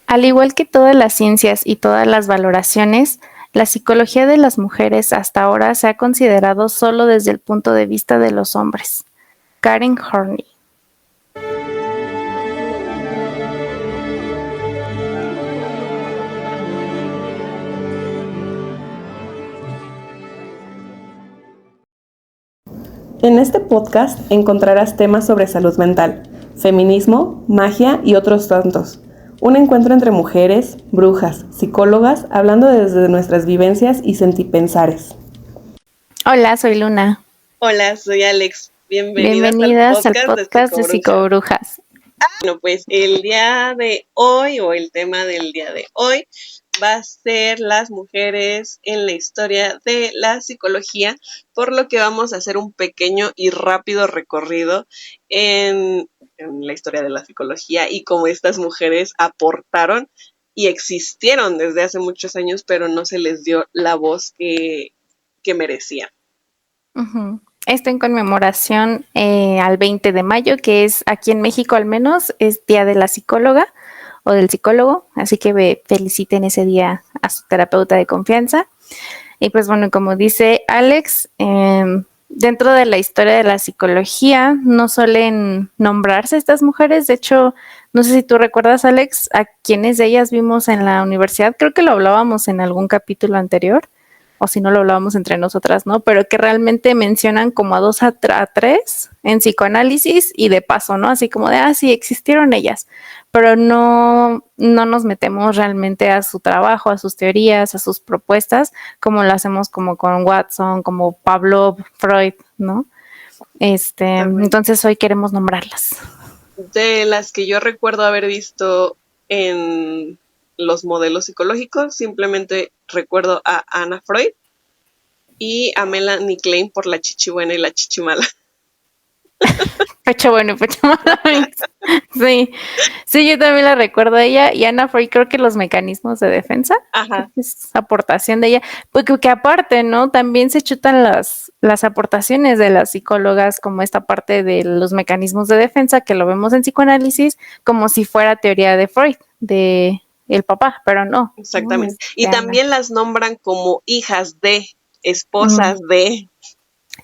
Al igual que todas las ciencias y todas las valoraciones, la psicología de las mujeres hasta ahora se ha considerado solo desde el punto de vista de los hombres. Karen Horney. En este podcast encontrarás temas sobre salud mental, feminismo, magia y otros tantos. Un encuentro entre mujeres, brujas, psicólogas, hablando desde nuestras vivencias y sentipensares. Hola, soy Luna. Hola, soy Alex. Bienvenidas al podcast de Psicobrujas. Bueno, pues el día de hoy, o el tema del día de hoy, va a ser las mujeres en la historia de la psicología, por lo que vamos a hacer un pequeño y rápido recorrido en la historia de la psicología y cómo estas mujeres aportaron y existieron desde hace muchos años, pero no se les dio la voz que merecían. Uh-huh. Esto en conmemoración al 20 de mayo, que es aquí en México al menos, es Día de la Psicóloga o del Psicólogo, así que feliciten ese día a su terapeuta de confianza. Y pues bueno, como dice Alex, dentro de la historia de la psicología no suelen nombrarse estas mujeres. De hecho, no sé si tú recuerdas, Alex, a quiénes de ellas vimos en la universidad. Creo que lo hablábamos en algún capítulo anterior, o si no lo hablábamos entre nosotras, ¿no? Pero que realmente mencionan como a 2 a 3 en psicoanálisis y de paso, ¿no? Así como de, sí, existieron ellas, pero no nos metemos realmente a su trabajo, a sus teorías, a sus propuestas, como lo hacemos como con Watson, como Pavlov, Freud, ¿no? Entonces hoy queremos nombrarlas. De las que yo recuerdo haber visto en los modelos psicológicos, simplemente recuerdo a Anna Freud y a Melanie Klein por la chichi buena y la chichi mala. Pecho bueno y pecho malo. Sí, yo también la recuerdo a ella. Y Anna Freud, creo que los mecanismos de defensa. Ajá. Es aportación de ella. Porque que aparte, ¿no? También se chutan las aportaciones de las psicólogas, como esta parte de los mecanismos de defensa, que lo vemos en psicoanálisis, como si fuera teoría de Freud, de el papá, pero no. Exactamente. No, y también las nombran como hijas de, esposas de.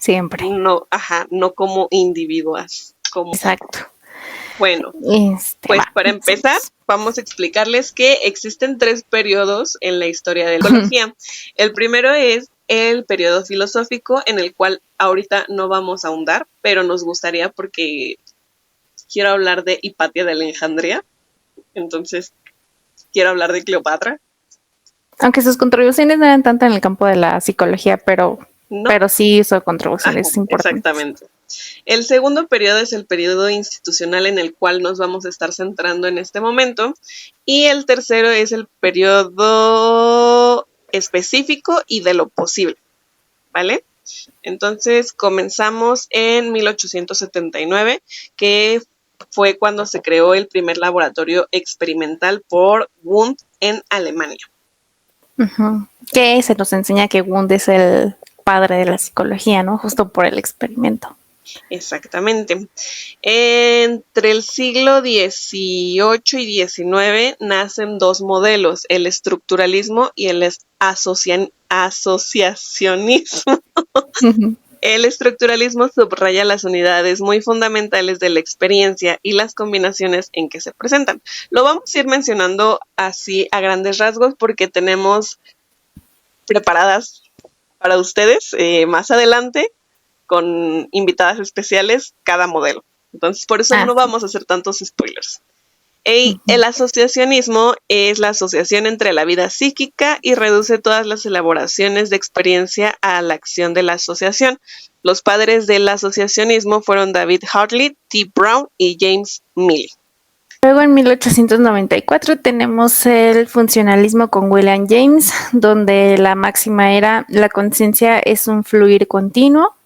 Siempre. No, no como individuas. Exacto. Bueno, pues para empezar, vamos a explicarles que existen 3 periodos en la historia de la psicología. El primero es el periodo filosófico, en el cual ahorita no vamos a ahondar, pero nos gustaría porque quiero hablar de Hipatia de Alejandría. Entonces, quiero hablar de Cleopatra. Aunque sus contribuciones no eran tanto en el campo de la psicología, pero sí hizo contribuciones importantes. Exactamente. El segundo periodo es el periodo institucional, en el cual nos vamos a estar centrando en este momento. Y el tercero es el periodo específico y de lo posible, ¿vale? Entonces comenzamos en 1879, que fue cuando se creó el primer laboratorio experimental por Wundt en Alemania. Uh-huh. Que se nos enseña que Wundt es el padre de la psicología, ¿no? Justo por el experimento. Exactamente. Entre el siglo XVIII y XIX nacen 2 modelos, el estructuralismo y el asociacionismo. Uh-huh. El estructuralismo subraya las unidades muy fundamentales de la experiencia y las combinaciones en que se presentan. Lo vamos a ir mencionando así a grandes rasgos porque tenemos preparadas para ustedes más adelante con invitadas especiales cada modelo. Entonces, por eso no vamos a hacer tantos spoilers. El asociacionismo es la asociación entre la vida psíquica y reduce todas las elaboraciones de experiencia a la acción de la asociación. Los padres del asociacionismo fueron David Hartley, T. Brown y James Milley. Luego en 1894 tenemos el funcionalismo con William James, donde la máxima era la conciencia es un fluir continuo.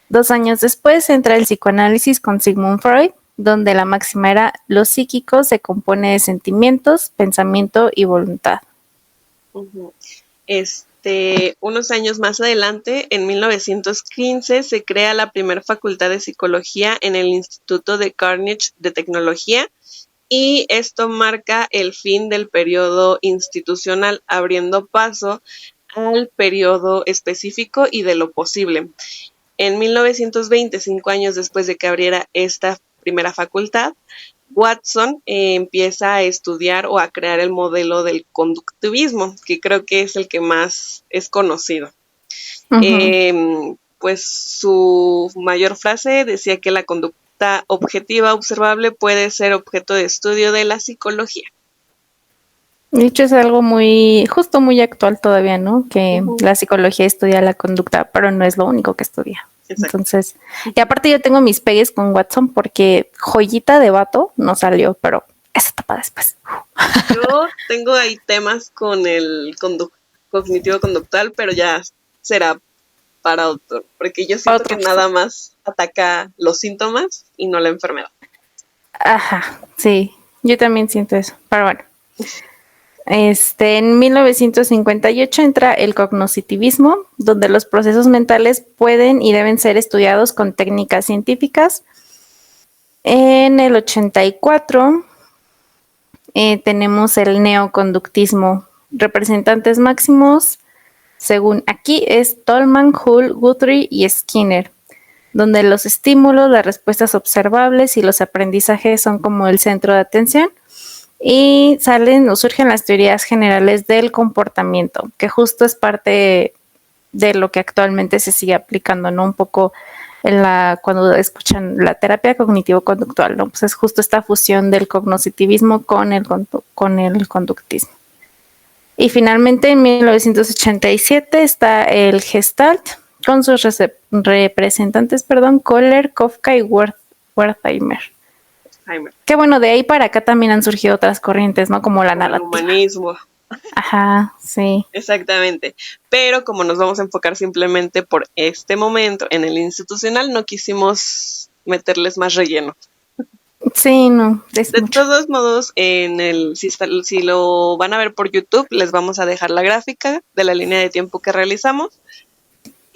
2 años después entra el psicoanálisis con Sigmund Freud, donde la máxima era lo psíquico se compone de sentimientos, pensamiento y voluntad. Uh-huh. Unos años más adelante, en 1915, se crea la primera facultad de psicología en el Instituto de Carnegie de Tecnología y esto marca el fin del periodo institucional, abriendo paso al periodo específico y de lo posible. En 1920, 5 años después de que abriera esta primera facultad, Watson empieza a estudiar o a crear el modelo del conductivismo, que creo que es el que más es conocido. Pues su mayor frase decía que la conducta objetiva observable puede ser objeto de estudio de la psicología. De hecho, es algo muy actual todavía, ¿no? Que la psicología estudia la conducta, pero no es lo único que estudia. Exacto. Entonces, y aparte yo tengo mis pegues con Watson porque joyita de vato no salió, pero eso está para después. Yo tengo ahí temas con el cognitivo conductual, pero ya será para otro, porque yo siento que nada más ataca los síntomas y no la enfermedad. Ajá, sí, yo también siento eso, pero bueno. En 1958 entra el cognoscitivismo, donde los procesos mentales pueden y deben ser estudiados con técnicas científicas. En el 84 tenemos el neoconductismo. Representantes máximos, según aquí, es Tolman, Hull, Guthrie y Skinner, donde los estímulos, las respuestas observables y los aprendizajes son como el centro de atención. Y surgen las teorías generales del comportamiento, que justo es parte de lo que actualmente se sigue aplicando, ¿no? Un poco cuando escuchan la terapia cognitivo-conductual, ¿no? Pues es justo esta fusión del cognoscitivismo con el conductismo. Y finalmente en 1987 está el Gestalt con sus representantes, Kohler, Kafka y Wertheimer. Que bueno, de ahí para acá también han surgido otras corrientes, ¿no? Como la narrativa. El humanismo. Ajá, sí. Exactamente. Pero como nos vamos a enfocar simplemente por este momento en el institucional, no quisimos meterles más relleno. Sí, no. De todos modos, si lo van a ver por YouTube, les vamos a dejar la gráfica de la línea de tiempo que realizamos.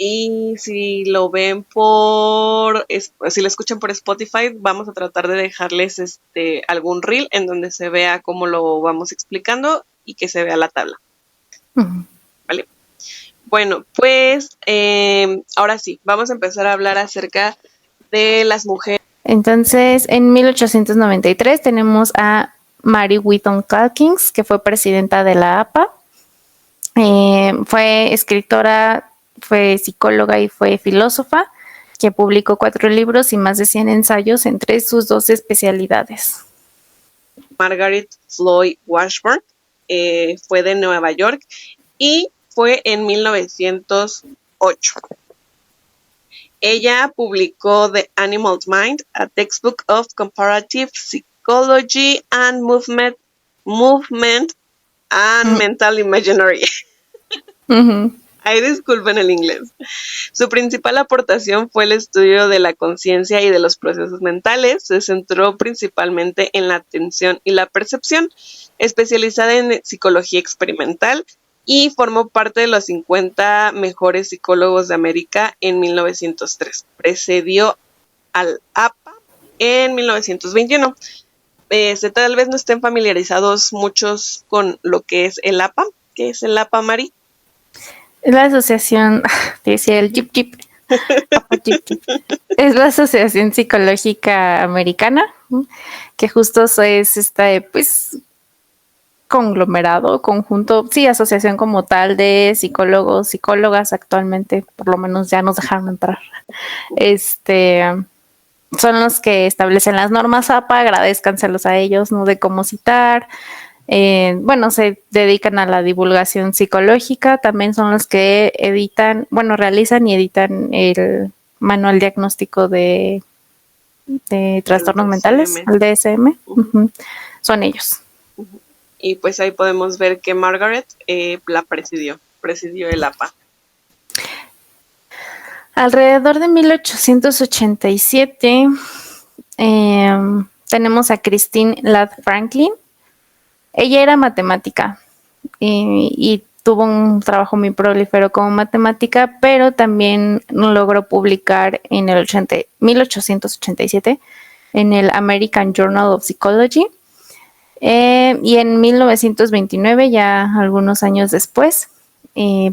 Y si lo ven si lo escuchan por Spotify, vamos a tratar de dejarles algún reel en donde se vea cómo lo vamos explicando y que se vea la tabla. Vale. Bueno, pues ahora sí, vamos a empezar a hablar acerca de las mujeres. Entonces, en 1893 tenemos a Mary Whitton Calkins, que fue presidenta de la APA. Fue escritora, fue psicóloga y fue filósofa, que publicó 4 libros y más de 100 ensayos entre sus 2 especialidades. Margaret Floyd Washburn fue de Nueva York y fue en 1908. Ella publicó The Animal Mind, a Textbook of Comparative Psychology and Movement and Mental Imaginary. Ay, disculpen el inglés. Su principal aportación fue el estudio de la conciencia y de los procesos mentales. Se centró principalmente en la atención y la percepción, especializada en psicología experimental, y formó parte de los 50 mejores psicólogos de América en 1903. Precedió al APA en 1921. Tal vez no estén familiarizados muchos con lo que es el APA. ¿Qué es el APA, Mari? La asociación, te decía el Jeep Jeep. Es la Asociación Psicológica Americana, que justo es pues conglomerado, conjunto, sí, asociación como tal de psicólogos, psicólogas. Actualmente, por lo menos ya nos dejaron entrar. Son los que establecen las normas APA, agradezcanselos a ellos, ¿no? De cómo citar. Se dedican a la divulgación psicológica, también son los que realizan y editan el manual diagnóstico de trastornos mentales, el DSM. Son ellos. Y pues ahí podemos ver que Margaret la presidió el APA. Alrededor de 1887 tenemos a Christine Ladd Franklin. Ella era matemática y tuvo un trabajo muy prolífero como matemática, pero también logró publicar en el 1887 en el American Journal of Psychology Y en 1929, ya algunos años después,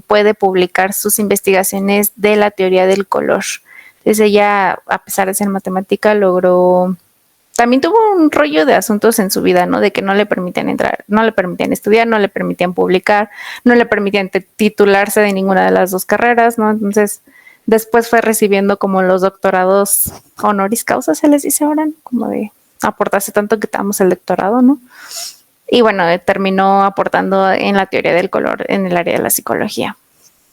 puede publicar sus investigaciones de la teoría del color. Entonces ella, a pesar de ser matemática, logró... También tuvo un rollo de asuntos en su vida, ¿no? De que no le permitían entrar, no le permitían estudiar, no le permitían publicar, no le permitían titularse de ninguna de las dos carreras, ¿no? Entonces, después fue recibiendo como los doctorados honoris causa, se les dice ahora, ¿no? Como de aportarse tanto que te damos el doctorado, ¿no? Y bueno, terminó aportando en la teoría del color en el área de la psicología.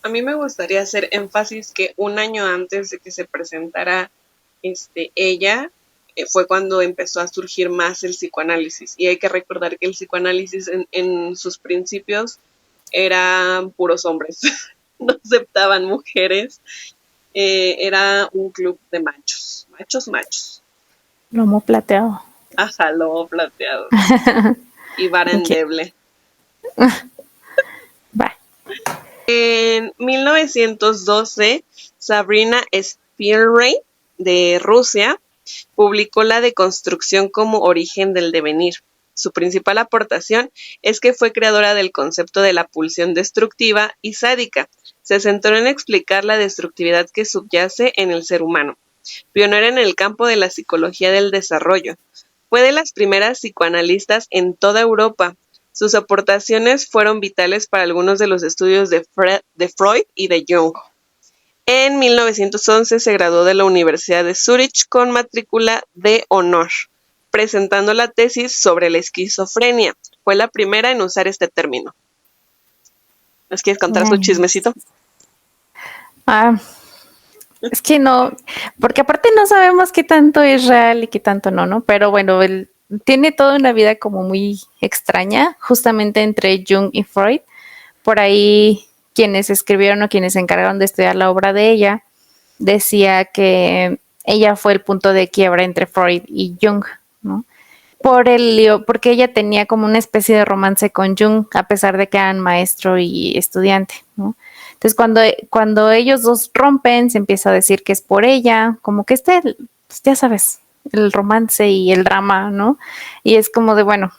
A mí me gustaría hacer énfasis que un año antes de que se presentara ella, fue cuando empezó a surgir más el psicoanálisis. Y hay que recordar que el psicoanálisis en sus principios eran puros hombres, no aceptaban mujeres, era un club de machos, machos. Lomo plateado. Ajá, lomo plateado. Y vara endeble. Va. En 1912, Sabrina Spiegelrey, de Rusia, publicó La deconstrucción como origen del devenir. Su principal aportación es que fue creadora del concepto de la pulsión destructiva y sádica. Se centró en explicar la destructividad que subyace en el ser humano. Pionera en el campo de la psicología del desarrollo. Fue de las primeras psicoanalistas en toda Europa. Sus aportaciones fueron vitales para algunos de los estudios de Freud y de Jung. En 1911 se graduó de la Universidad de Zúrich con matrícula de honor, presentando la tesis sobre la esquizofrenia. Fue la primera en usar este término. ¿Nos quieres contar su chismecito? Es que no, porque aparte no sabemos qué tanto es real y qué tanto no, ¿no? Pero bueno, él tiene toda una vida como muy extraña, justamente entre Jung y Freud. Por ahí quienes escribieron o quienes se encargaron de estudiar la obra de ella, decía que ella fue el punto de quiebra entre Freud y Jung, ¿no? Por el lío, porque ella tenía como una especie de romance con Jung, a pesar de que eran maestro y estudiante, ¿no? Entonces, cuando ellos dos rompen, se empieza a decir que es por ella, como que pues ya sabes, el romance y el drama, ¿no? Y es como de, bueno,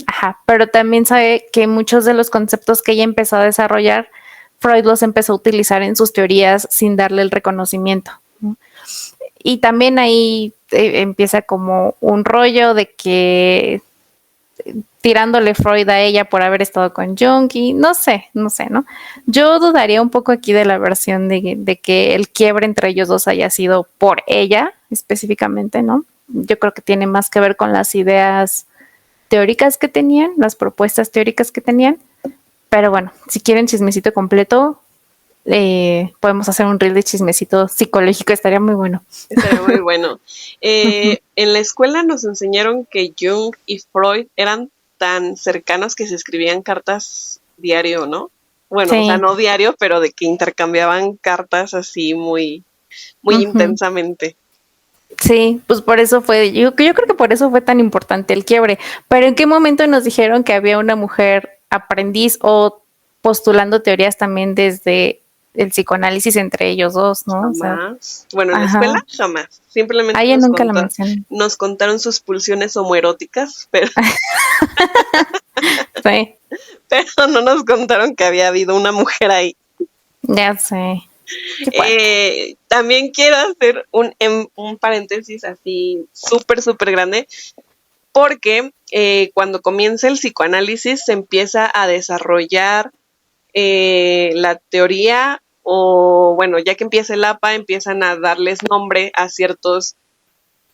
ajá, pero también sabe que muchos de los conceptos que ella empezó a desarrollar, Freud los empezó a utilizar en sus teorías sin darle el reconocimiento, ¿no? Y también ahí empieza como un rollo de que tirándole Freud a ella por haber estado con Jung y no sé, ¿no? Yo dudaría un poco aquí de la versión de que el quiebre entre ellos dos haya sido por ella específicamente, ¿no? Yo creo que tiene más que ver con las ideas teóricas que tenían, las propuestas teóricas que tenían. Pero bueno, si quieren chismecito completo, podemos hacer un reel de chismecito psicológico, estaría muy bueno. Estaría muy bueno. En la escuela nos enseñaron que Jung y Freud eran tan cercanos que se escribían cartas diario, ¿no? Bueno, sí. O sea, no diario, pero de que intercambiaban cartas así muy intensamente. Sí, pues por eso yo creo que por eso fue tan importante el quiebre. Pero ¿en qué momento nos dijeron que había una mujer aprendiz o postulando teorías también desde el psicoanálisis entre ellos dos, ¿no? Jamás. O sea, bueno, en la escuela jamás. Simplemente nos contaron sus pulsiones homoeróticas, pero sí. Pero no nos contaron que había habido una mujer ahí. Ya sé. También quiero hacer un paréntesis así súper grande, porque cuando comienza el psicoanálisis se empieza a desarrollar la teoría, o bueno, ya que empieza el APA, empiezan a darles nombre a ciertos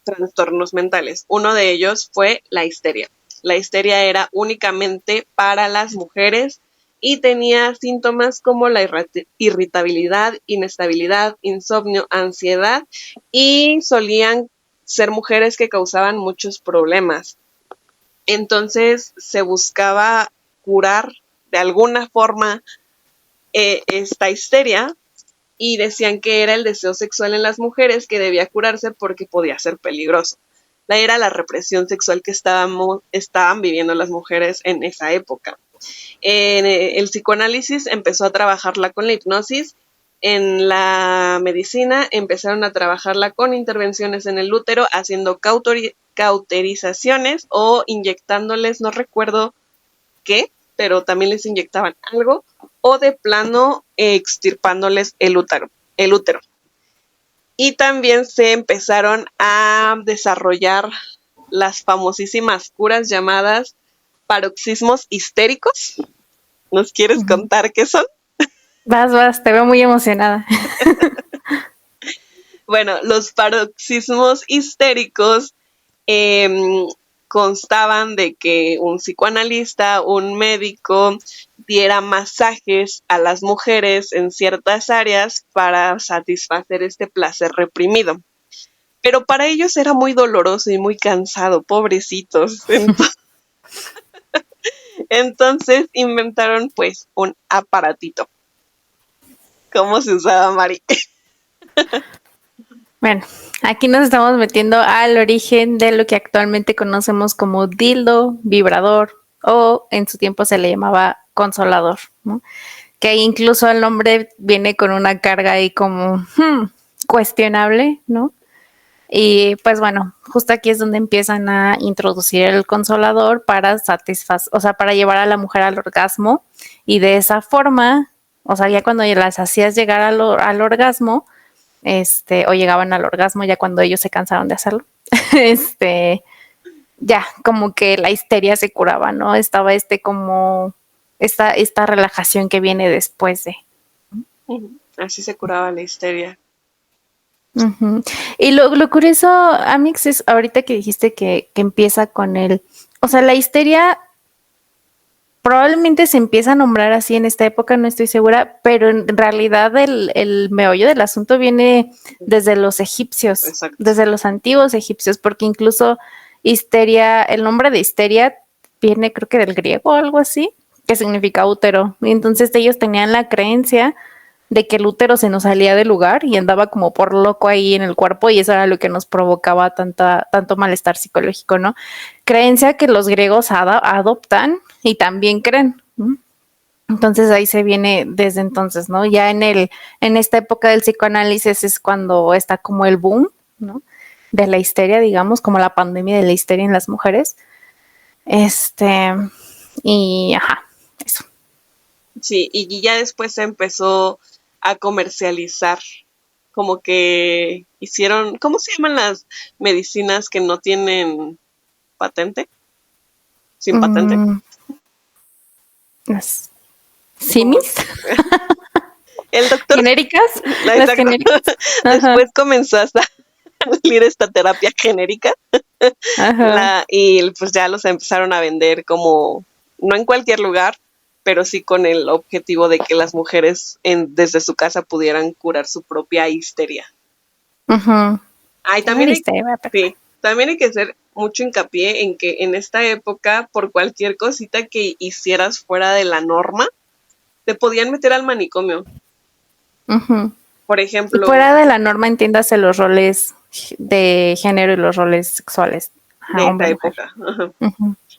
trastornos mentales. Uno de ellos fue la histeria. La histeria era únicamente para las mujeres y tenía síntomas como la irritabilidad, inestabilidad, insomnio, ansiedad, y solían ser mujeres que causaban muchos problemas. Entonces se buscaba curar de alguna forma esta histeria, y decían que era el deseo sexual en las mujeres que debía curarse porque podía ser peligroso. Era la represión sexual que estaban viviendo las mujeres en esa época. El psicoanálisis empezó a trabajarla con la hipnosis en la medicina empezaron a trabajarla con intervenciones en el útero, haciendo cauterizaciones o inyectándoles, no recuerdo qué, pero también les inyectaban algo, o de plano extirpándoles el útero. Y también se empezaron a desarrollar las famosísimas curas llamadas paroxismos histéricos. ¿Nos quieres contar qué son? Vas, te veo muy emocionada. Bueno, los paroxismos histéricos constaban de que un psicoanalista, un médico, diera masajes a las mujeres en ciertas áreas para satisfacer este placer reprimido. Pero para ellos era muy doloroso y muy cansado, pobrecitos. Entonces inventaron pues un aparatito. ¿Cómo se usaba, Mari? Bueno, aquí nos estamos metiendo al origen de lo que actualmente conocemos como dildo, vibrador o en su tiempo se le llamaba consolador, ¿no? Que incluso el nombre viene con una carga ahí como cuestionable, ¿no? Y pues bueno, justo aquí es donde empiezan a introducir el consolador para satisfacer, o sea, para llevar a la mujer al orgasmo y de esa forma, o sea, ya cuando las hacías llegar al orgasmo, o llegaban al orgasmo ya cuando ellos se cansaron de hacerlo, ya como que la histeria se curaba, ¿no? Estaba como esta relajación que viene después de. Así se curaba la histeria. Uh-huh. Y lo curioso, Amix, es ahorita que dijiste que empieza con o sea, la histeria probablemente se empieza a nombrar así en esta época, no estoy segura, pero en realidad el meollo del asunto viene desde los egipcios, Exacto. Desde los antiguos egipcios, porque incluso histeria, el nombre de histeria viene creo que del griego o algo así, que significa útero. Y entonces ellos tenían la creencia de que el útero se nos salía del lugar y andaba como por loco ahí en el cuerpo y eso era lo que nos provocaba tanto malestar psicológico, ¿no? Creencia que los griegos adoptan y también creen, ¿no? Entonces ahí se viene desde entonces, ¿no? Ya en esta época del psicoanálisis es cuando está como el boom, ¿no? De la histeria, digamos, como la pandemia de la histeria en las mujeres. Y ajá, eso. Sí, y ya después se empezó a comercializar, como que hicieron, ¿cómo se llaman las medicinas que no tienen patente? ¿Sin patente? Las simis. El doctor. ¿Genéricas? Las genéricas. Después comenzó a salir esta terapia genérica. Y pues ya los empezaron a vender como, no en cualquier lugar, pero sí con el objetivo de que las mujeres desde su casa pudieran curar su propia histeria. También hay que hacer mucho hincapié en que en esta época, por cualquier cosita que hicieras fuera de la norma, te podían meter al manicomio. Por ejemplo. Y fuera de la norma, entiéndase los roles de género y los roles sexuales. De esta época.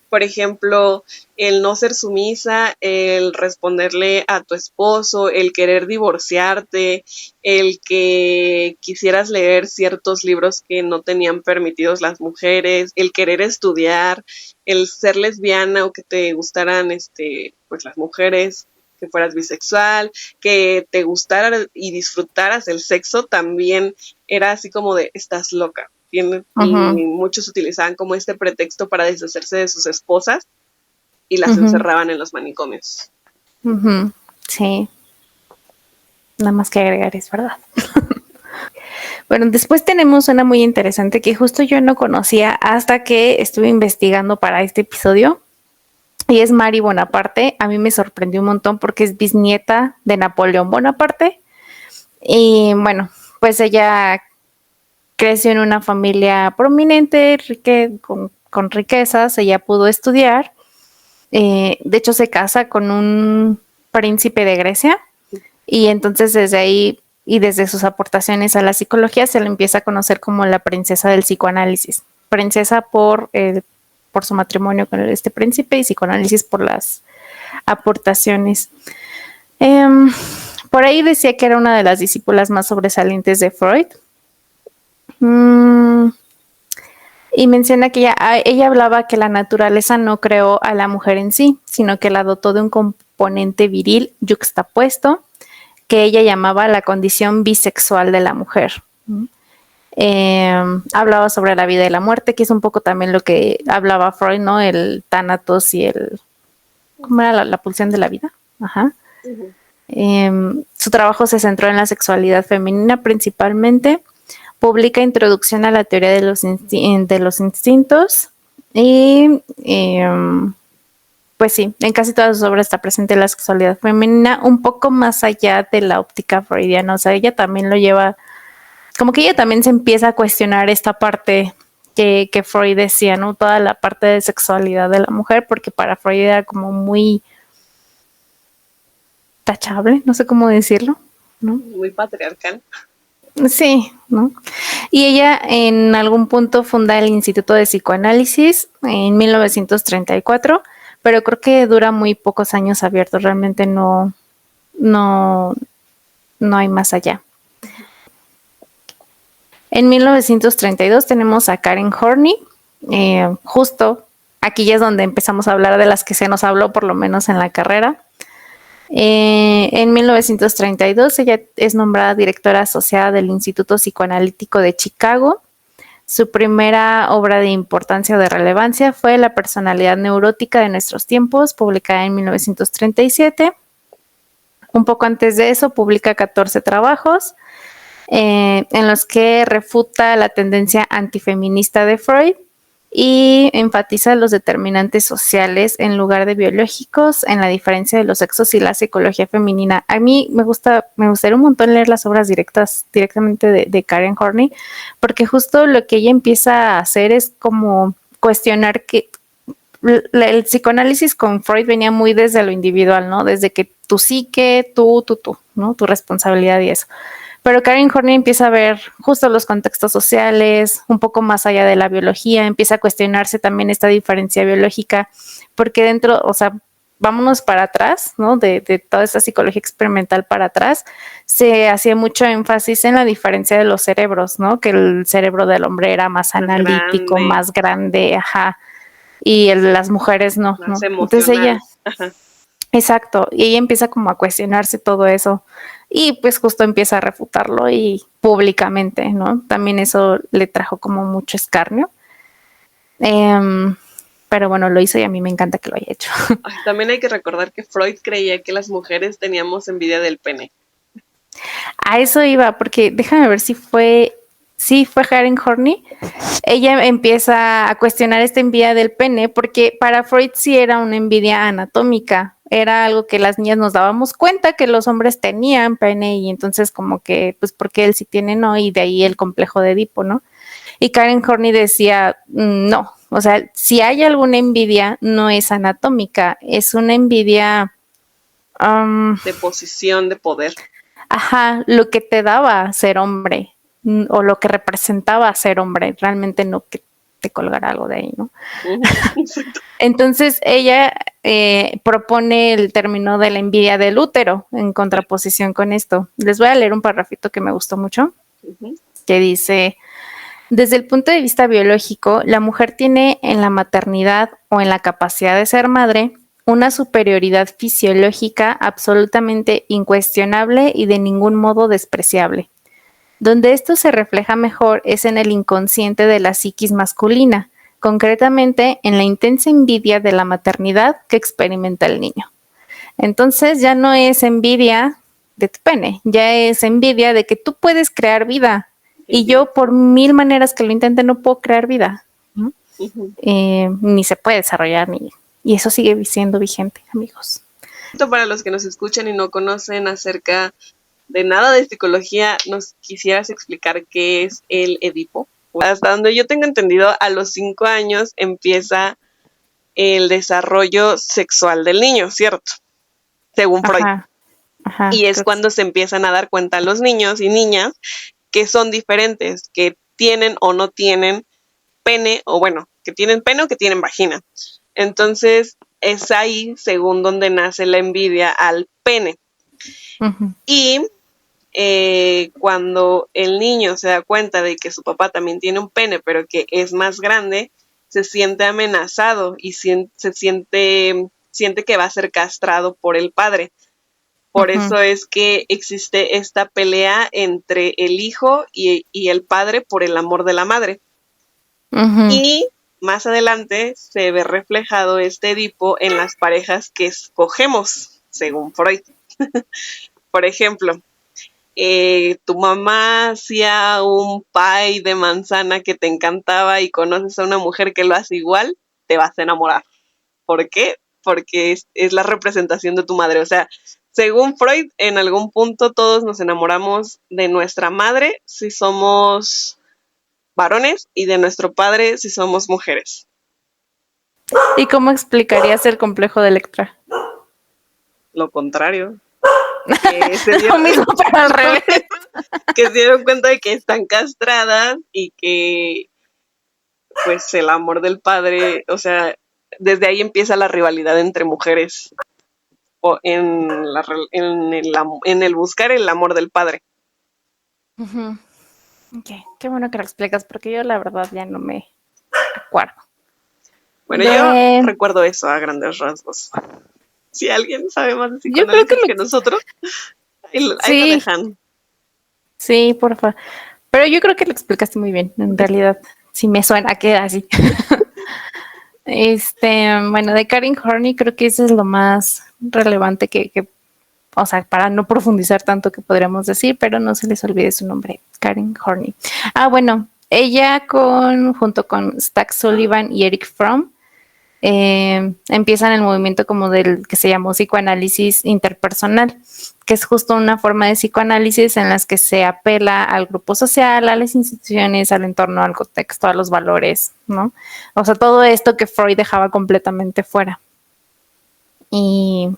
Por ejemplo, el no ser sumisa, el responderle a tu esposo, el querer divorciarte, el que quisieras leer ciertos libros que no tenían permitidos las mujeres, el querer estudiar, el ser lesbiana o que te gustaran pues las mujeres, que fueras bisexual, que te gustara y disfrutaras el sexo, también era así como de estás loca. Y muchos utilizaban como este pretexto para deshacerse de sus esposas y las encerraban en los manicomios. Sí. Nada más que agregar, es verdad. Bueno, después tenemos una muy interesante que justo yo no conocía hasta que estuve investigando para este episodio. Y es Marie Bonaparte. A mí me sorprendió un montón porque es bisnieta de Napoleón Bonaparte. Y bueno, pues ella creció en una familia prominente, con riquezas, ella pudo estudiar. De hecho, se casa con un príncipe de Grecia y entonces desde ahí y desde sus aportaciones a la psicología se le empieza a conocer como la princesa del psicoanálisis. Princesa por su matrimonio con este príncipe y psicoanálisis por las aportaciones. Por ahí decía que era una de las discípulas más sobresalientes de Freud. Y menciona que ella hablaba que la naturaleza no creó a la mujer en sí, sino que la dotó de un componente viril yuxtapuesto que ella llamaba la condición bisexual de la mujer. Hablaba sobre la vida y la muerte, que es un poco también lo que hablaba Freud, ¿no? El tánatos y el... ¿Cómo era la pulsión de la vida? Ajá. Su trabajo se centró en la sexualidad femenina principalmente. Publica Introducción a la teoría de los instintos y pues sí, en casi todas sus obras está presente la sexualidad femenina, un poco más allá de la óptica freudiana. O sea, ella también lo lleva, como que ella también se empieza a cuestionar esta parte que Freud decía, ¿no? Toda la parte de sexualidad de la mujer, porque para Freud era como muy tachable, no sé cómo decirlo, ¿no? Muy patriarcal. Sí, ¿no? Y ella en algún punto funda el Instituto de Psicoanálisis en 1934, pero creo que dura muy pocos años abierto, realmente no hay más allá. En 1932 tenemos a Karen Horney, justo aquí ya es donde empezamos a hablar de las que se nos habló por lo menos en la carrera. En 1932 ella es nombrada directora asociada del Instituto Psicoanalítico de Chicago. Su primera obra de importancia o de relevancia fue La personalidad neurótica de nuestros tiempos, publicada en 1937. Un poco antes de eso publica 14 trabajos en los que refuta la tendencia antifeminista de Freud y enfatiza los determinantes sociales en lugar de biológicos en la diferencia de los sexos y la psicología femenina. A mí me gustaría un montón leer las obras directamente de Karen Horney, porque justo lo que ella empieza a hacer es como cuestionar que el psicoanálisis con Freud venía muy desde lo individual, ¿no? Desde que tu psique, tú, ¿no? Tu responsabilidad y eso. Pero Karen Horney empieza a ver justo los contextos sociales, un poco más allá de la biología, empieza a cuestionarse también esta diferencia biológica, porque dentro, o sea, vámonos para atrás, ¿no? De toda esta psicología experimental para atrás, se hacía mucho énfasis en la diferencia de los cerebros, ¿no? Que el cerebro del hombre era más analítico, más grande, ajá, y el de las mujeres no, más ¿no? Entonces ella... Ajá. Exacto, y ella empieza como a cuestionarse todo eso y pues justo empieza a refutarlo y públicamente, ¿no? También eso le trajo como mucho escarnio, pero bueno, lo hizo y a mí me encanta que lo haya hecho. También hay que recordar que Freud creía que las mujeres teníamos envidia del pene. A eso iba, porque déjame ver si fue Karen Horney. Ella empieza a cuestionar esta envidia del pene, porque para Freud sí era una envidia anatómica, era algo que las niñas nos dábamos cuenta que los hombres tenían pene y entonces como que, pues porque él sí tiene, no, y de ahí el complejo de Edipo, ¿no? Y Karen Horney decía, no, o sea, si hay alguna envidia, no es anatómica, es una envidia... de posición, de poder. Ajá, lo que te daba ser hombre o lo que representaba ser hombre, realmente no que te colgara algo de ahí, ¿no? Entonces ella propone el término de la envidia del útero en contraposición con esto. Les voy a leer un parrafito que me gustó mucho, que dice: desde el punto de vista biológico, la mujer tiene en la maternidad o en la capacidad de ser madre una superioridad fisiológica absolutamente incuestionable y de ningún modo despreciable. Donde esto se refleja mejor es en el inconsciente de la psiquis masculina, concretamente en la intensa envidia de la maternidad que experimenta el niño. Entonces ya no es envidia de tu pene, ya es envidia de que tú puedes crear vida. Y yo por mil maneras que lo intente no puedo crear vida, ¿no? Ni se puede desarrollar, y eso sigue siendo vigente, amigos. Para los que nos escuchan y no conocen acerca de nada de psicología, ¿nos quisieras explicar qué es el Edipo? Hasta donde yo tengo entendido, a los 5 años empieza el desarrollo sexual del niño, ¿cierto? Según Freud. Ajá, y es cuando se empiezan a dar cuenta los niños y niñas que son diferentes, que tienen o no tienen pene, o bueno, que tienen pene o que tienen vagina. Entonces, es ahí, según donde nace la envidia al pene. Ujú. Y cuando el niño se da cuenta de que su papá también tiene un pene, pero que es más grande, se siente amenazado y siente que va a ser castrado por el padre. Por Ujú. eso es que existe esta pelea entre el hijo y el padre por el amor de la madre. Ujú. Y más adelante se ve reflejado este Edipo en las parejas que escogemos, según Freud. Por ejemplo, tu mamá hacía un pie de manzana que te encantaba y conoces a una mujer que lo hace igual, te vas a enamorar. ¿Por qué? Porque es la representación de tu madre. O sea, según Freud, en algún punto todos nos enamoramos de nuestra madre si somos varones y de nuestro padre si somos mujeres. ¿Y cómo explicarías el complejo de Electra? Lo contrario. Que se Es lo dieron, mismo, pero al revés. que se dieron cuenta de que están castradas y que pues el amor del padre, o sea, desde ahí empieza la rivalidad entre mujeres o en el buscar el amor del padre. Ujú. Ok, qué bueno que lo explicas, porque yo la verdad ya no me acuerdo. Bueno, yo De... recuerdo eso a grandes rasgos. Si alguien sabe más de Yo creo que psicoanálisis que nosotros, ahí lo sí, dejan. sí, porfa. Pero yo creo que lo explicaste muy bien, en realidad. Sí me suena que así. Bueno, de Karen Horney creo que eso es lo más relevante o sea, para no profundizar tanto que podríamos decir, pero no se les olvide su nombre, Karen Horney. Ah, bueno, ella junto con Stack Sullivan y Eric Fromm, empiezan el movimiento como del que se llamó psicoanálisis interpersonal, que es justo una forma de psicoanálisis en las que se apela al grupo social, a las instituciones, al entorno, al contexto, a los valores, ¿no? O sea, todo esto que Freud dejaba completamente fuera. Y,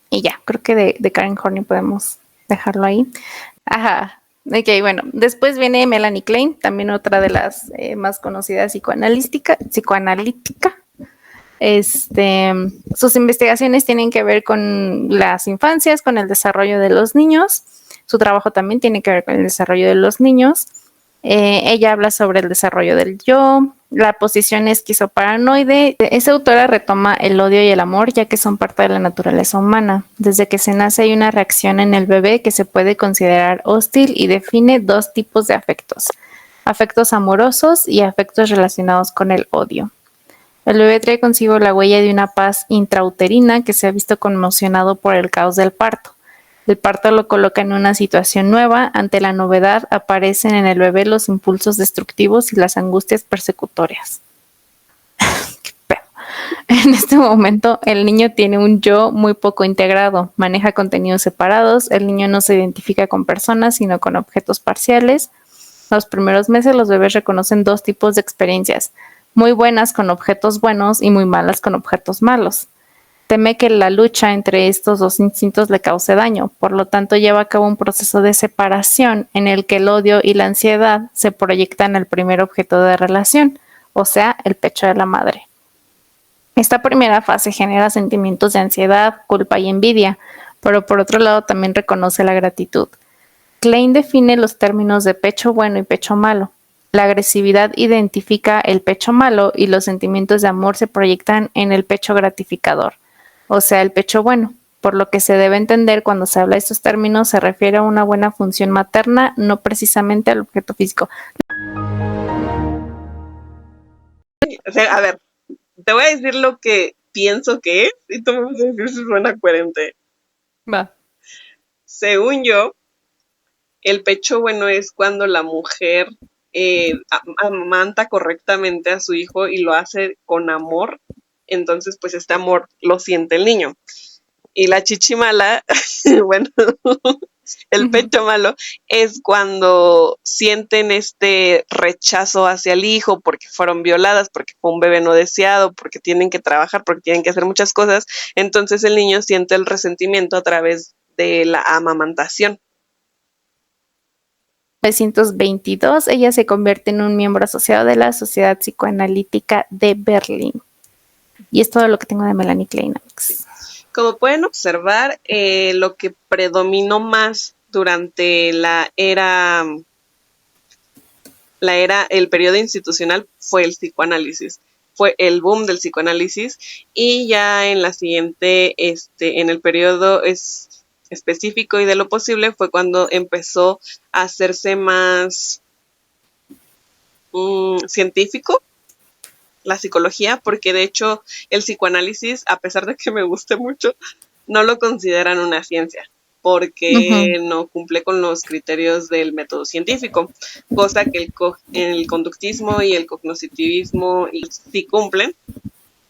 y ya, creo que de Karen Horney podemos dejarlo ahí. Ajá. Ok, bueno, después viene Melanie Klein, también otra de las más conocidas psicoanalítica. Sus investigaciones tienen que ver con las infancias, con el desarrollo de los niños. Su trabajo también tiene que ver con el desarrollo de los niños. Ella habla sobre el desarrollo del yo, la posición esquizoparanoide. Esa autora retoma el odio y el amor, ya que son parte de la naturaleza humana. Desde que se nace hay una reacción en el bebé que se puede considerar hostil y define dos tipos de afectos: afectos amorosos y afectos relacionados con el odio. El bebé trae consigo la huella de una paz intrauterina que se ha visto conmocionado por el caos del parto. El parto lo coloca en una situación nueva. Ante la novedad aparecen en el bebé los impulsos destructivos y las angustias persecutorias. ¿Qué pedo? En este momento el niño tiene un yo muy poco integrado, maneja contenidos separados, el niño no se identifica con personas sino con objetos parciales. Los primeros meses los bebés reconocen dos tipos de experiencias: muy buenas con objetos buenos y muy malas con objetos malos. Teme que la lucha entre estos dos instintos le cause daño, por lo tanto lleva a cabo un proceso de separación en el que el odio y la ansiedad se proyectan al primer objeto de relación, o sea, el pecho de la madre. Esta primera fase genera sentimientos de ansiedad, culpa y envidia, pero por otro lado también reconoce la gratitud. Klein define los términos de pecho bueno y pecho malo. La agresividad identifica el pecho malo y los sentimientos de amor se proyectan en el pecho gratificador, o sea, el pecho bueno. Por lo que se debe entender cuando se habla de estos términos, se refiere a una buena función materna, no precisamente al objeto físico. O sea, a ver, te voy a decir lo que pienso que es y tú me vas a decir si suena coherente. Va. Según yo, el pecho bueno es cuando la mujer amamanta correctamente a su hijo y lo hace con amor. Entonces, pues este amor lo siente el niño. Y la chichi mala, bueno, el pecho malo es cuando sienten este rechazo hacia el hijo porque fueron violadas, porque fue un bebé no deseado, porque tienen que trabajar, porque tienen que hacer muchas cosas. Entonces el niño siente el resentimiento a través de la amamantación. 1922, ella se convierte en un miembro asociado de la Sociedad Psicoanalítica de Berlín. Y es todo lo que tengo de Melanie Klein. Como pueden observar, lo que predominó más durante el periodo institucional fue el psicoanálisis, fue el boom del psicoanálisis, y ya en la siguiente, en el periodo específico y de lo posible fue cuando empezó a hacerse más científico la psicología, porque de hecho el psicoanálisis, a pesar de que me guste mucho, no lo consideran una ciencia, porque no cumple con los criterios del método científico, cosa que el conductismo y el cognoscitivismo sí cumplen.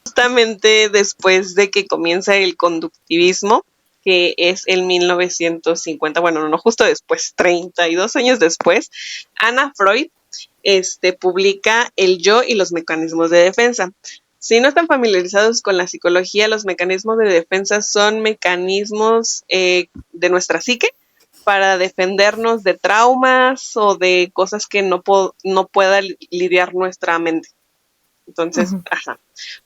Justamente después de que comienza el conductivismo, que es en 1950, bueno, no justo después, 32 años después, Anna Freud publica El yo y los mecanismos de defensa. Si no están familiarizados con la psicología, los mecanismos de defensa son mecanismos de nuestra psique para defendernos de traumas o de cosas que no pueda lidiar nuestra mente. Entonces,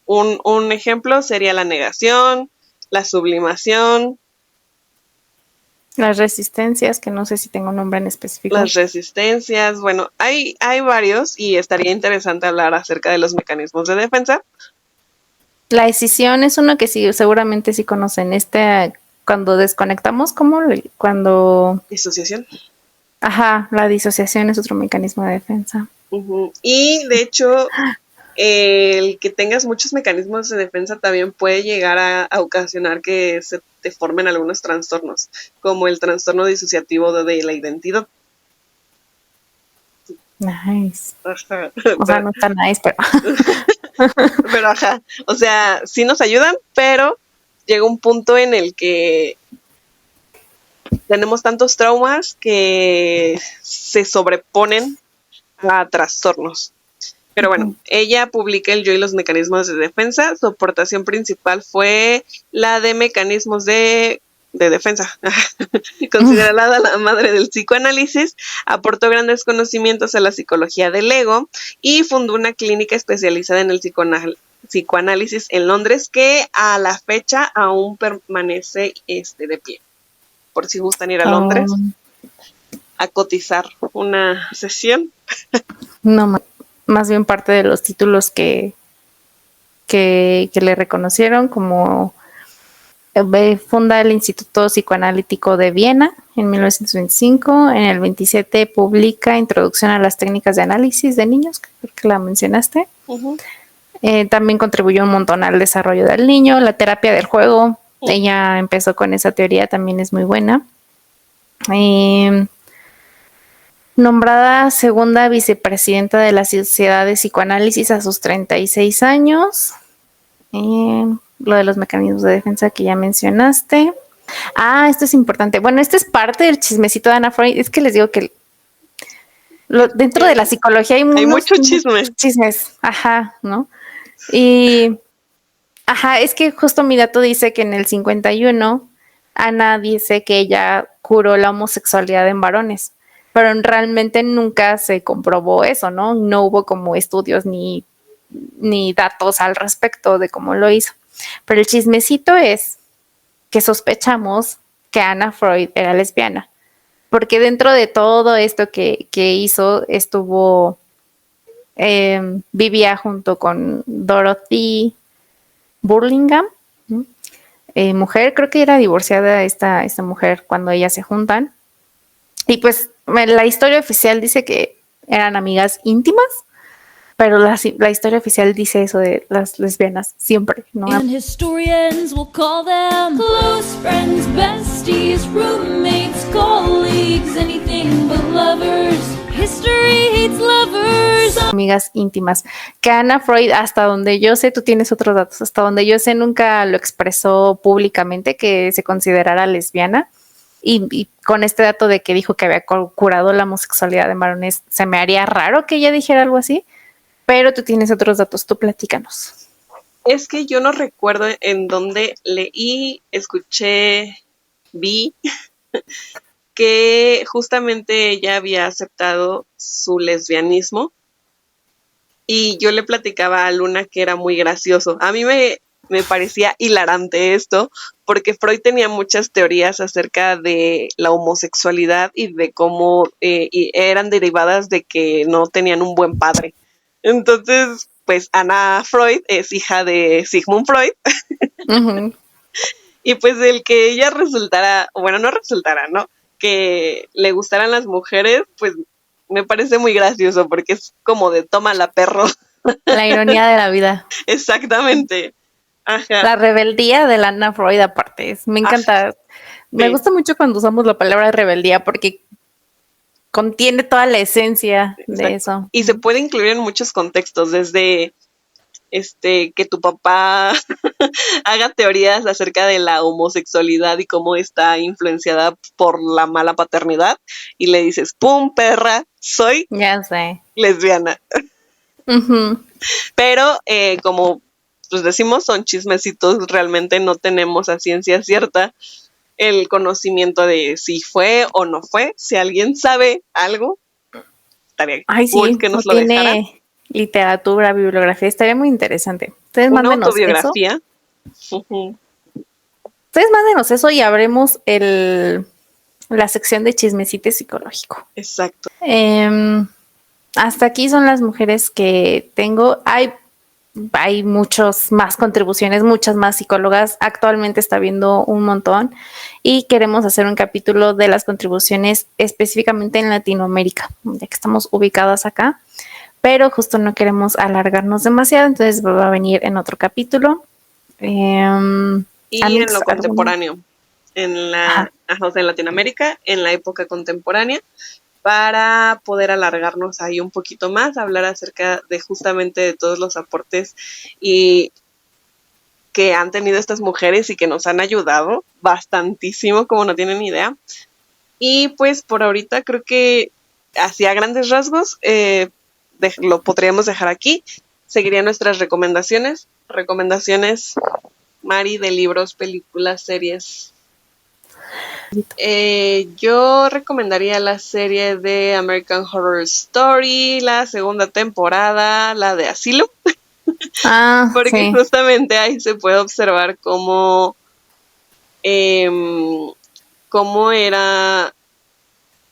un ejemplo sería la negación, la sublimación. Las resistencias, que no sé si tengo un nombre en específico. Las resistencias, bueno, hay varios y estaría interesante hablar acerca de los mecanismos de defensa. La escisión es uno que sí, seguramente sí conocen. Cuando desconectamos, ¿cómo? Cuando... Disociación. Ajá, la disociación es otro mecanismo de defensa. Y de hecho, el que tengas muchos mecanismos de defensa también puede llegar a ocasionar que se te formen algunos trastornos, como el trastorno disociativo de la identidad. Nice. Ajá. O sea, no está nice, pero... Pero ajá, o sea, sí nos ayudan, pero llega un punto en el que tenemos tantos traumas que se sobreponen a trastornos. Pero bueno, ella publica El yo y los mecanismos de defensa. Su aportación principal fue la de mecanismos de defensa. Considerada la madre del psicoanálisis, aportó grandes conocimientos a la psicología del ego y fundó una clínica especializada en el psicoanálisis en Londres, que a la fecha aún permanece de pie. Por si gustan ir a Londres a cotizar una sesión. No, más bien parte de los títulos que le reconocieron, como funda el Instituto Psicoanalítico de Viena en 1925, en el 27 publica Introducción a las técnicas de análisis de niños, que creo que la mencionaste. También contribuyó un montón al desarrollo del niño, la terapia del juego. Ella empezó con esa teoría, también es muy buena. Nombrada segunda vicepresidenta de la Sociedad de Psicoanálisis a sus 36 años. Lo de los mecanismos de defensa que ya mencionaste. Esto es importante. Bueno, esto es parte del chismecito de Anna Freud. Es que les digo que dentro de la psicología hay mucho chisme. Chismes, ¿no? Y, es que justo mi dato dice que en el 51 Ana dice que ella curó la homosexualidad en varones, pero realmente nunca se comprobó eso, ¿no? No hubo como estudios ni datos al respecto de cómo lo hizo. Pero el chismecito es que sospechamos que Anna Freud era lesbiana, porque dentro de todo esto que hizo vivía junto con Dorothy Burlingham, mujer, creo que era divorciada esta mujer cuando ellas se juntan, y pues la historia oficial dice que eran amigas íntimas, pero la historia oficial dice eso de las lesbianas siempre, ¿no? And historians will call them close friends, besties, roommates, colleagues, anything but lovers. History hates lovers. Amigas íntimas. Que Anna Freud, hasta donde yo sé, tú tienes otros datos, hasta donde yo sé, nunca lo expresó públicamente que se considerara lesbiana. Y con este dato de que dijo que había curado la homosexualidad de varones, se me haría raro que ella dijera algo así. Pero tú tienes otros datos, tú platícanos. Es que yo no recuerdo en dónde leí, escuché, vi que justamente ella había aceptado su lesbianismo, y yo le platicaba a Luna que era muy gracioso. A mí me parecía hilarante esto, porque Freud tenía muchas teorías acerca de la homosexualidad y de cómo y eran derivadas de que no tenían un buen padre. Entonces, pues Ana Freud es hija de Sigmund Freud, Ujú. y pues el que ella resultara, bueno, no resultara, ¿no? Que le gustaran las mujeres, pues me parece muy gracioso, porque es como de tómala, perro. La ironía de la vida. Exactamente. Ajá. La rebeldía de la Anna Freud aparte. Me Ah, encanta. Me sí, gusta mucho cuando usamos la palabra rebeldía porque contiene toda la esencia de exacto. eso. Y se puede incluir en muchos contextos, desde que tu papá haga teorías acerca de la homosexualidad y cómo está influenciada por la mala paternidad, y le dices, ¡pum, perra! Soy Ya sé. lesbiana. Ujú. Pero como pues decimos, son chismecitos, realmente no tenemos a ciencia cierta el conocimiento de si fue o no fue. Si alguien sabe algo, estaría Ay, cool sí, que o nos lo dejara. tiene literatura, bibliografía, estaría muy interesante. Ustedes Una mándenos eso. autobiografía. Ujú. Ustedes mándenos eso y abremos la sección de chismecite psicológico. Exacto. Hasta aquí son las mujeres que tengo. Hay muchas más contribuciones, muchas más psicólogas. Actualmente está viendo un montón y queremos hacer un capítulo de las contribuciones específicamente en Latinoamérica, ya que estamos ubicadas acá, pero justo no queremos alargarnos demasiado, entonces va a venir en otro capítulo. Y en Amix, lo ¿alguna? contemporáneo, Ajá. o sea, en Latinoamérica, en la época contemporánea, para poder alargarnos ahí un poquito más, hablar acerca de justamente de todos los aportes y que han tenido estas mujeres y que nos han ayudado bastantísimo, como no tienen idea. Y pues por ahorita creo que así a grandes rasgos lo podríamos dejar aquí. Seguirían nuestras recomendaciones. Recomendaciones, Mari, de libros, películas, series. Yo recomendaría la serie de American Horror Story, la segunda temporada, la de Asylum, Ah, porque sí. justamente ahí se puede observar em, cómo era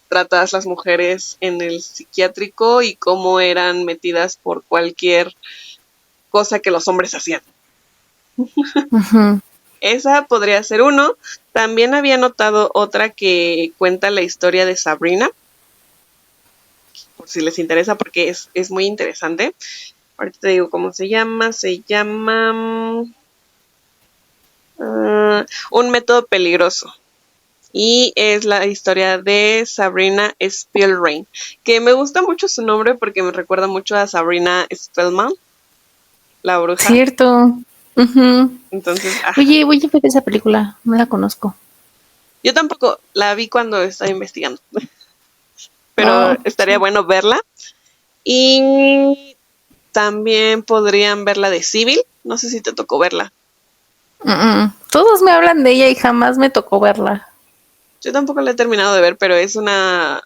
tratadas las mujeres en el psiquiátrico y cómo eran metidas por cualquier cosa que los hombres hacían. Ujú. Esa podría ser uno. También había notado otra que cuenta la historia de Sabrina, por si les interesa, porque es muy interesante. Ahorita te digo cómo se llama. Se llama Un método peligroso. Y es la historia de Sabrina Spielrein, que me gusta mucho su nombre porque me recuerda mucho a Sabrina Spellman, la bruja. Cierto. Ujú. Entonces, ajá. Oye, voy a ver esa película, no la conozco. Yo tampoco la vi cuando estaba investigando, pero Oh, estaría sí. bueno verla. Y también podrían ver la de Civil. No sé si te tocó verla. Todos me hablan de ella y jamás me tocó verla. Yo tampoco la he terminado de ver, pero es una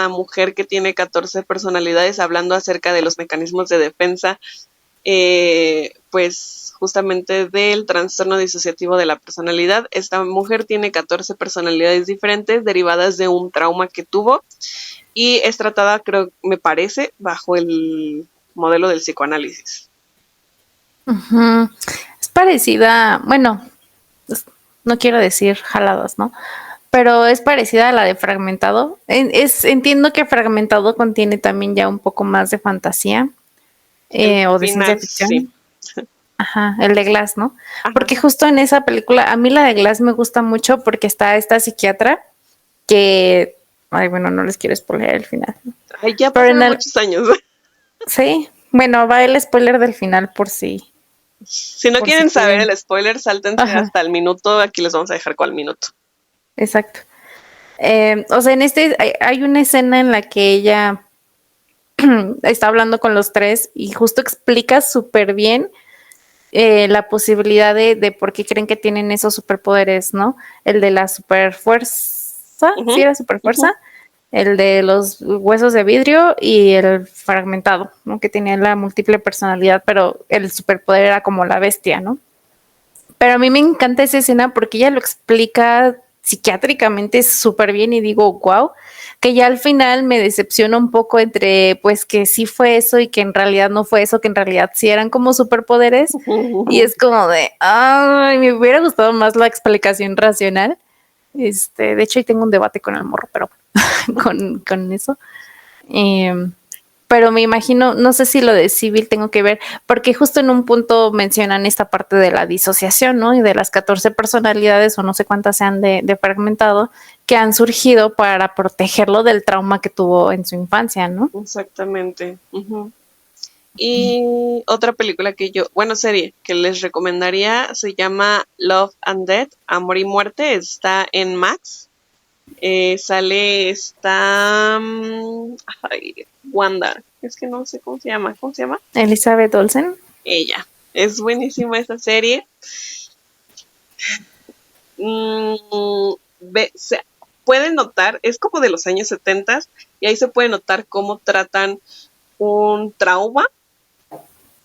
mujer que tiene 14 personalidades hablando acerca de los mecanismos de defensa, pues justamente del trastorno disociativo de la personalidad. Esta mujer tiene 14 personalidades diferentes derivadas de un trauma que tuvo y es tratada, creo, me parece, bajo el modelo del psicoanálisis. Ujú. Es parecida, bueno, no quiero decir jaladas, ¿no? Pero es parecida a la de Fragmentado. Entiendo que Fragmentado contiene también ya un poco más de fantasía El o de ciencia final, sí. ficción. Ajá, el de Glass, ¿no? Ajá. Porque justo en esa película, a mí la de Glass me gusta mucho porque está esta psiquiatra que, ay, bueno, no les quiero spoiler el final. Ay, ya Pero en pasaron el, muchos años. sí, bueno, va el spoiler del final Si no por si quieren saber quieren. el spoiler, sáltense Ajá, hasta el minuto. Aquí les vamos a dejar cuál minuto. exacto. O sea, en hay una escena en la que ella está hablando con los tres y justo explica súper bien la posibilidad de por qué creen que tienen esos superpoderes, ¿no? El de la superfuerza, Ujú, ¿sí era superfuerza? ujú. el de los huesos de vidrio y el fragmentado, ¿no? Que tenía la múltiple personalidad, pero el superpoder era como la bestia, ¿no? Pero a mí me encanta esa escena porque ella lo explica psiquiátricamente súper bien y digo, wow, que ya al final me decepciona un poco entre pues que sí fue eso y que en realidad no fue eso, que en realidad sí eran como superpoderes y es como de, ay, me hubiera gustado más la explicación racional. De hecho ahí tengo un debate con el morro, pero con eso. Pero me imagino, no sé si lo de civil tengo que ver, porque justo en un punto mencionan esta parte de la disociación, ¿no? Y de las 14 personalidades, o no sé cuántas sean de fragmentado, que han surgido para protegerlo del trauma que tuvo en su infancia, ¿no? Exactamente. Y otra película serie que les recomendaría se llama Love and Death, Amor y Muerte, está en Max. Sale esta Wanda, es que no sé cómo se llama. Elizabeth Olsen. Ella. Es buenísima esta serie. Se puede notar, es como de los años 70 y ahí se puede notar cómo tratan un trauma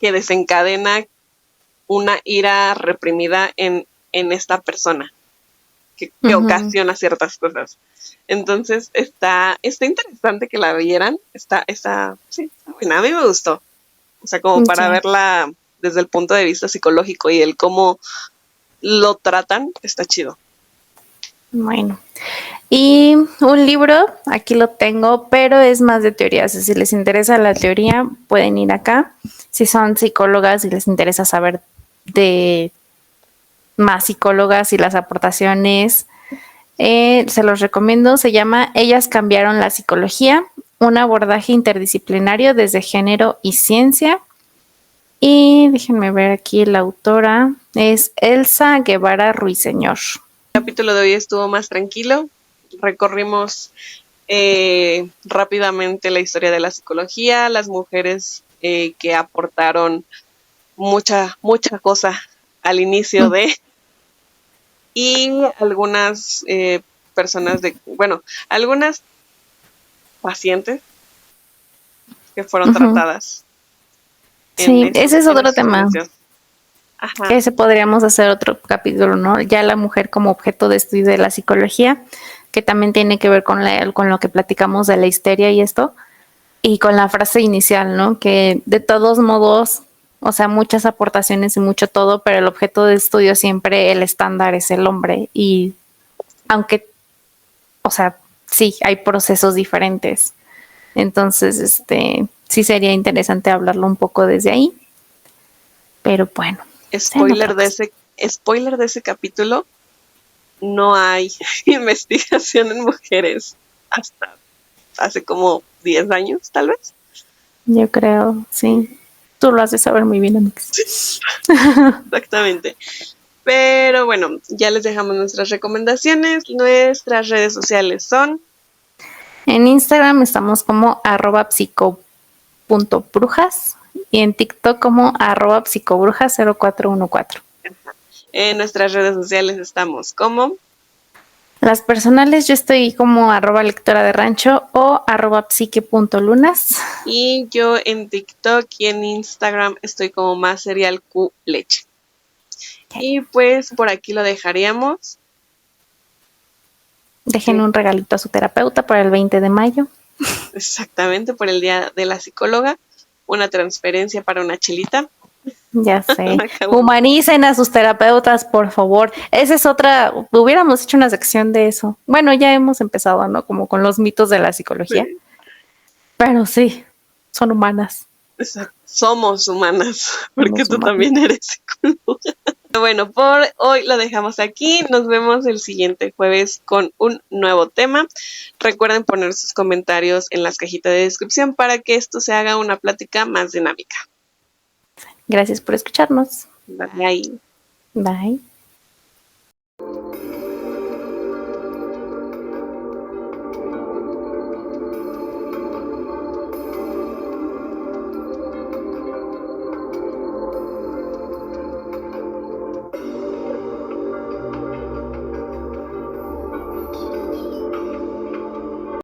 que desencadena una ira reprimida en esta persona que ocasiona ciertas cosas. Entonces está interesante que la vieran, está buena, a mí me gustó, o sea, como para verla desde el punto de vista psicológico y el cómo lo tratan, está chido. Bueno, y un libro, aquí lo tengo, pero es más de teoría. O sea, si les interesa la teoría, pueden ir acá. Si son psicólogas y les interesa saber de más psicólogas y las aportaciones, se los recomiendo. Se llama Ellas cambiaron la psicología, un abordaje interdisciplinario desde género y ciencia. Y déjenme ver aquí, la autora es Elsa Guevara Ruiseñor. El capítulo de hoy estuvo más tranquilo. Recorrimos rápidamente la historia de la psicología, las mujeres que aportaron mucha cosa al inicio y algunas personas algunas pacientes que fueron tratadas. Sí, ese es otro tema. Ajá. Ese podríamos hacer otro capítulo, ¿no? Ya la mujer como objeto de estudio de la psicología, que también tiene que ver con lo que platicamos de la histeria y esto, y con la frase inicial, ¿no? Que de todos modos, o sea, muchas aportaciones y mucho todo, pero el objeto de estudio siempre, el estándar es el hombre. Y aunque, o sea, sí, hay procesos diferentes. Entonces, sí sería interesante hablarlo un poco desde ahí. Pero bueno. Spoiler de ese capítulo, no hay investigación en mujeres hasta hace como 10 años, tal vez. Yo creo, sí. Tú lo haces saber muy bien, Amix. Sí. Exactamente. Pero bueno, ya les dejamos nuestras recomendaciones. Nuestras redes sociales son... En Instagram estamos como @psico.brujas y en TikTok como @psicobrujas0414. En nuestras redes sociales estamos como... Las personales yo estoy como @lectora de rancho o @psique.lunas. Y yo en TikTok y en Instagram estoy como más cereal Q leche. Okay. Y pues por aquí lo dejaríamos. Dejen un regalito a su terapeuta para el 20 de mayo. Exactamente, por el Día de la Psicóloga. Una transferencia para una chelita. Ya sé. Humanicen a sus terapeutas, por favor. Esa es otra, hubiéramos hecho una sección de eso. Bueno, ya hemos empezado, ¿no? Como con los mitos de la psicología. Sí. Pero sí, son humanas. Somos humanas, porque tú también eres psicóloga. Bueno, por hoy lo dejamos aquí. Nos vemos el siguiente jueves con un nuevo tema. Recuerden poner sus comentarios en las cajitas de descripción para que esto se haga una plática más dinámica. Gracias por escucharnos. Bye. Bye.